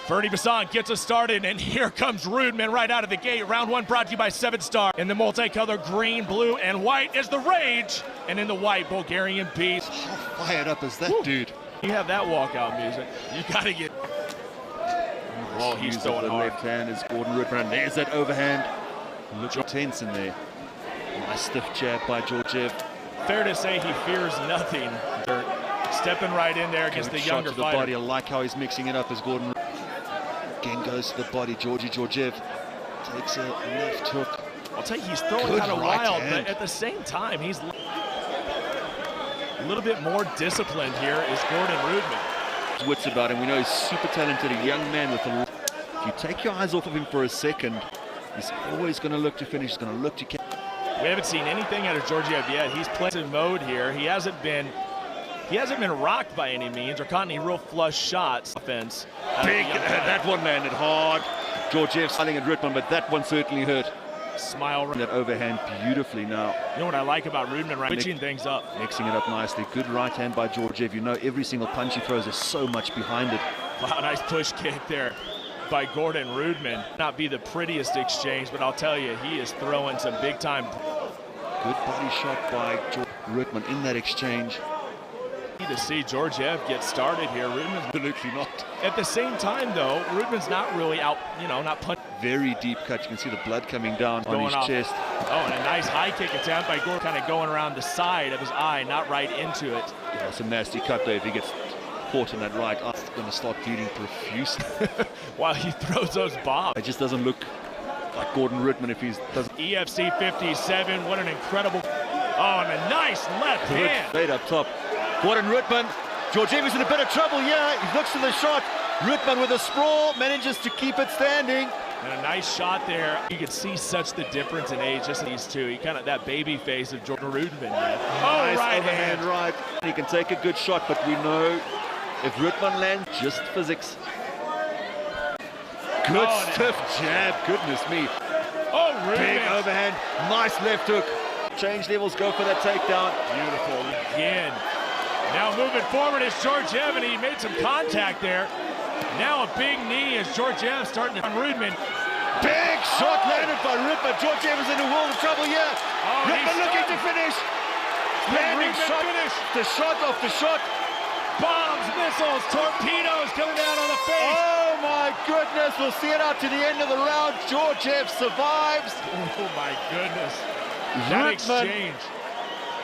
Ferdy Bassan gets us started, and here comes Roodman right out of the gate. Round one brought to you by 7-Star. In the multicolored green, blue, and white is the Rage. And in the white, Bulgarian Beast. How fired up is that dude? You have that walkout music. You got to get... Oh, he's throwing the hard. left hand is Gordon Roodman. There's that overhand. Look intense in there. Nice stiff jab by Georgiev. Fair to say he fears nothing. They're stepping right in there against the younger shot to the fighter. body. I like how he's mixing it up as Gordon again goes to the body. Georgiev takes a left hook. I'll tell you, he's throwing kind of wild, but at the same time, he's a little bit more disciplined here is Gordon Roodman. His wits about him. We know he's super talented, a young man with a... If you take your eyes off of him for a second, he's always going to look to finish. He's going to look to... We haven't seen anything out of Georgiev yet. He's playing in mode here. He hasn't been rocked by any means or caught any real flush shots. Offense. Big, that one landed hard. Georgiev smiling at Roodman, but that one certainly hurt. Smile. That overhand beautifully now. You know what I like about Roodman, right? Switching things up. Mixing it up nicely. Good right hand by Georgiev. You know every single punch he throws, there's so much behind it. Wow, nice push kick there by Gordon Roodman. Not be the prettiest exchange, but I'll tell you, he is throwing some big time. Good body shot by Roodman in that exchange. To see Georgiev get started here. Roodman's absolutely not. At the same time, though, Roodman's not really out, not punching. Very deep cut. You can see the blood coming down on his chest. Oh, and a nice high kick attempt by Gordon, kind of going around the side of his eye, not right into it. Yeah, it's a nasty cut, though. If he gets caught in that right eye, it's going to start bleeding profusely. While he throws those bombs. It just doesn't look like Gordon Roodman if he's... EFC 57, what an incredible... Oh, and a nice left hand. Straight up top. Gordon Roodman, Georgiev is in a bit of trouble here. He looks to the shot. Roodman with a sprawl, manages to keep it standing. And a nice shot there. You can see such the difference in age, just these two. He kind of that baby face of Gordon Roodman. Nice right overhand hand. right. He can take a good shot, but we know if Roodman lands, just physics. Good stiff jab, goodness me. Oh, Roodman. Big overhand, nice left hook. Change levels, go for that takedown. Beautiful again. Now moving forward is Georgiev, and he made some contact there. Now a big knee as Georgiev starting on Roodman. Big shot landed by Roodman. Georgiev is in a world of trouble here. Roodman looking to finish. Landing shot. The shot off the shot. Bombs, missiles, torpedoes coming down on the face. Oh my goodness, we'll see it out to the end of the round. Georgiev survives. Oh my goodness. That exchange.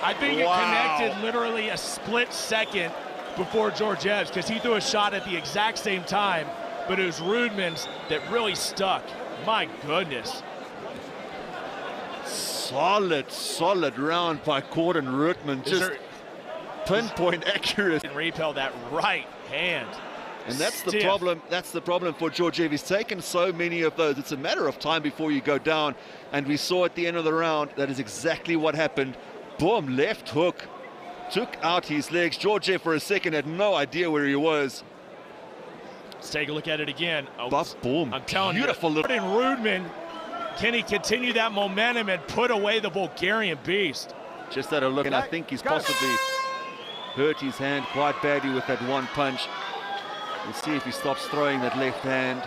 I think it connected literally a split second before Georgiev's, because he threw a shot at the exact same time, but it was Roodman's that really stuck. My goodness. Solid round by Gordon Roodman. Just pinpoint accurate. And repel that right hand. And that's the problem. That's the problem for Georgiev. He's taken so many of those. It's a matter of time before you go down. And we saw at the end of the round, that is exactly what happened. Boom, left hook. Took out his legs. Georgiev for a second had no idea where he was. Let's take a look at it again. Oh, Buff, boom. I'm telling Beautiful you, Gordon Roodman, can he continue that momentum and put away the Bulgarian Beast? Just had a look, and I think he's possibly hurt his hand quite badly with that one punch. We'll see if he stops throwing that left hand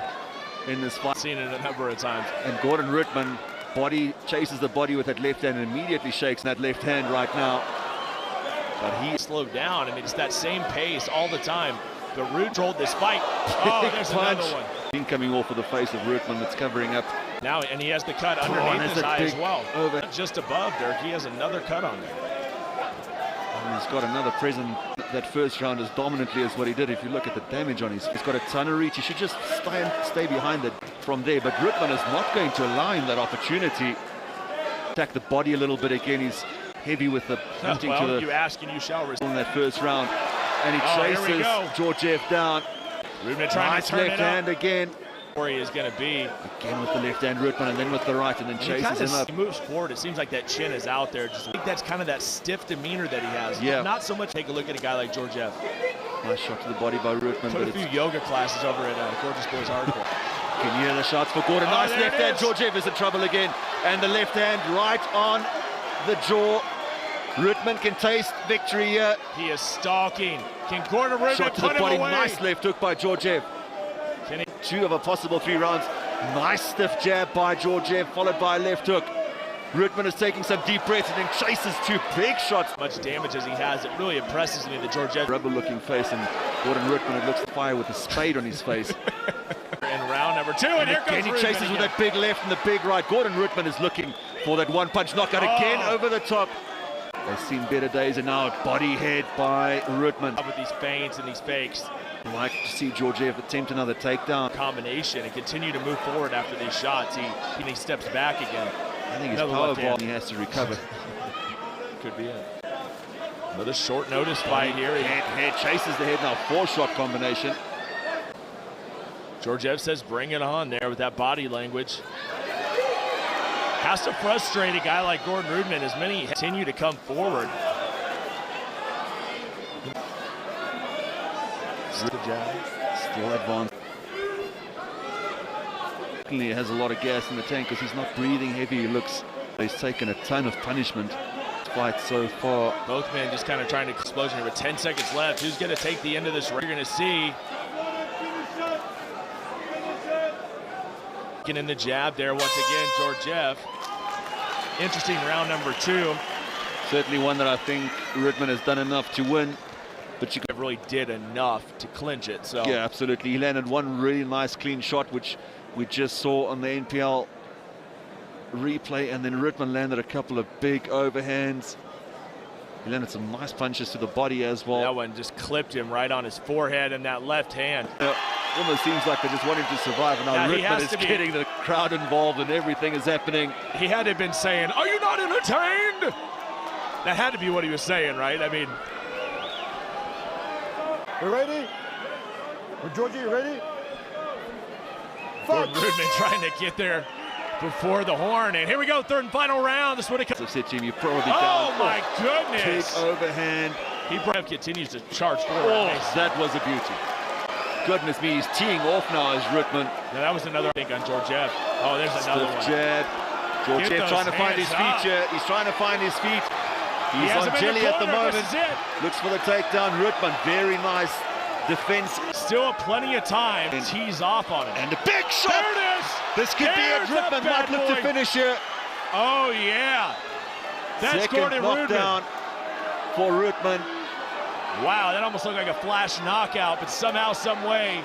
in this fight. Seen it a number of times. And Gordon Roodman chases the body with that left hand and immediately shakes that left hand right now. But he slowed down. I mean, it's that same pace all the time. But Rood controlled this fight. Oh, there's another one. Coming off of the face of Roodman that's covering up. Now, and he has the cut underneath his eye as well. Just above Dirk, he has another cut on there. And he's got another present. That first round as dominantly as what he did. If you look at the damage on he's got a ton of reach. He should just stay behind it from there. But Roodman is not going to allow him that opportunity. Attack the body a little bit again. He's heavy with the hunting to the... you ask and you shall receive. In that first round. And he chases Georgiev down. Roodman trying to turn left hand again. Where he is going to be. Again with the left hand, Roodman, and then with the right, and then chases him up. He moves forward. It seems like that chin is out there. I think that's kind of that stiff demeanor that he has. Yeah. Not so much. Take a look at a guy like Georgiev. Nice shot to the body by Roodman. Put a few yoga classes over at Gorgeous Boys Hardcore. Can you hear the shots for Gordon? Nice left hand. Georgiev is in trouble again. And the left hand right on the jaw. Roodman can taste victory here. He is stalking. Can Gordon Roodman shot to the put body. him away? Nice left hook by Georgiev. Two of a possible 3 rounds. Nice stiff jab by Georgiev, followed by a left hook. Roodman is taking some deep breaths and then chases 2 big shots. Much damage as he has, it really impresses me that Georgiev. Rubber-looking face, and Gordon Roodman, it looks like fire with a spade on his face. In round number 2, and here comes he Roodman chases with that big left and the big right. Gordon Roodman is looking for that one-punch knockout again over the top. They've seen better days, and now a body head by Roodman. With these feints and these fakes. I'd like to see Georgiev attempt another takedown. Combination and continue to move forward after these shots. He steps back again. I think his power ball, he has to recover. Could be it. Another short notice fight here. Head chases the head now, 4-shot combination. Georgiev says bring it on there with that body language. Has to frustrate a guy like Gordon Roodman as many continue to come forward. Still advanced. He has a lot of gas in the tank because he's not breathing heavy. He looks, he's taken a ton of punishment fight so far. Both men just kind of trying to explosion here with 10 seconds left. Who's going to take the end of this race? You're going to see. Getting in the jab there once again, Georgiev. Interesting round number 2. Certainly one that I think Roodman has done enough to win. But you really did enough to clinch it. So yeah, absolutely. He landed one really nice clean shot, which we just saw on the NPL replay, and then Roodman landed a couple of big overhands. He landed some nice punches to the body as well. That one just clipped him right on his forehead and that left hand. Almost seems like they just want him to survive, and now Roodman is getting the crowd involved and everything is happening. He had to have been saying, "Are you not entertained?" That had to be what he was saying, right? I mean, we ready? Georgie, you ready? Gordon Roodman trying to get there before the horn, and here we go, 3rd and final round. This would have come. I've said to him, you're probably down. Oh my goodness! Big overhand. He continues to charge forward. That was a beauty. Goodness me, he's teeing off now as Roodman. Now that was another thing on Georgiev. Oh, there's another one. Jab. Georgiev trying to find his feet here. He's trying to find his feet. He's on jelly at the moment. Looks for the takedown. Roodman, very nice defense. Still plenty of time. Tees off on it. And a big shot. There it is. This could be it. Roodman might look to finish here. Oh, yeah. That's Second Gordon knockdown for Roodman. Wow, that almost looked like a flash knockout, but somehow, some way,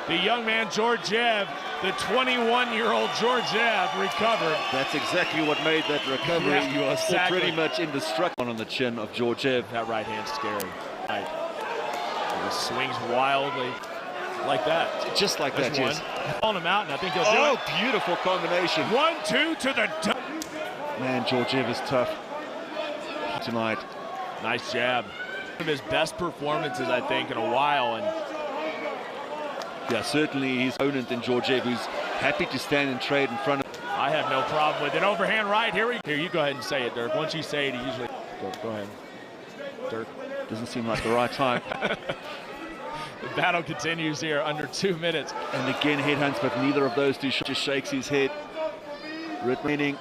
the young man Georgiev, the 21-year-old Georgiev, recovered. That's exactly what made that recovery. Yeah, you are still pretty much indestructible on the chin of Georgiev. That right hand's scary. Right. He swings wildly like that. Just like that, yes. Calling him out, and I think he'll do it. Oh, beautiful combination. 1-2 to the... Man, Georgiev is tough tonight. Nice jab. One of his best performances, I think, in a while. And yeah, certainly his opponent in Georgiev, who's happy to stand and trade in front of. I have no problem with it. Overhand right. Here, you go ahead and say it, Dirk. Once you say it, he usually... Go ahead, Dirk. Doesn't seem like the right time. The battle continues here under 2 minutes. And again, headhunts, but neither of those two just shakes his head. Roodman.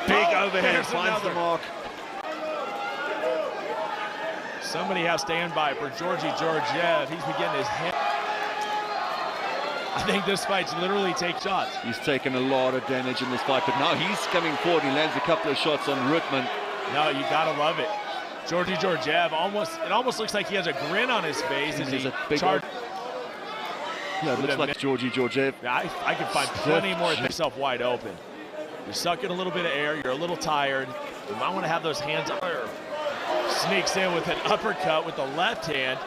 Big overhand, finds the mark. Somebody has standby for Georgiev. He's been getting his head. I think this fight's literally take shots. He's taken a lot of damage in this fight, but now he's coming forward. He lands a couple of shots on Roodman. No, you gotta love it. Georgiev, it almost looks like he has a grin on his face as he charges. Yeah, it looks like Georgiev. I can find plenty more of yourself wide open. You're sucking a little bit of air, you're a little tired. You might want to have those hands up there. Sneaks in with an uppercut with the left hand.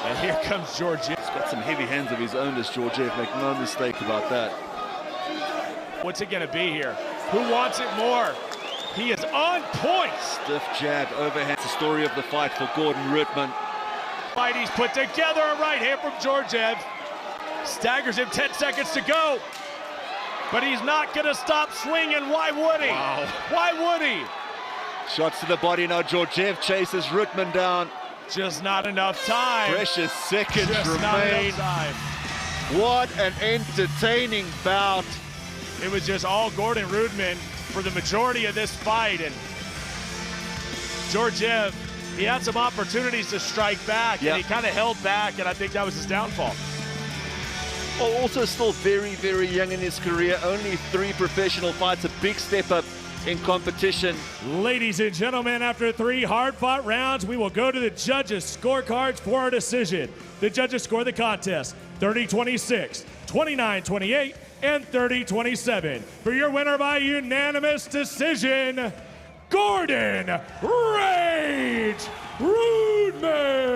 And here comes Georgiev. He's got some heavy hands of his own, this Georgiev. Make no mistake about that. What's it going to be here? Who wants it more? He is on point. Stiff jab, overhand. It's the story of the fight for Gordon Roodman. Fight he's put together. A right hand from Georgiev. Staggers him, 10 seconds to go. But he's not going to stop swinging. Why would he? Wow. Why would he? Shots to the body now. Georgiev chases Roodman down. Just not enough time. Precious seconds remain. Not enough time. What an entertaining bout. It was just all Gordon Roodman for the majority of this fight. And Georgiev, he had some opportunities to strike back, and he kind of held back, and I think that was his downfall. Also still very, very young in his career. Only 3 professional fights, a big step up in competition. Ladies and gentlemen, after 3 hard-fought rounds, we will go to the judges' scorecards for a decision. The judges score the contest 30-26, 29-28, and 30-27. For your winner by unanimous decision, Gordon Rage Roodman.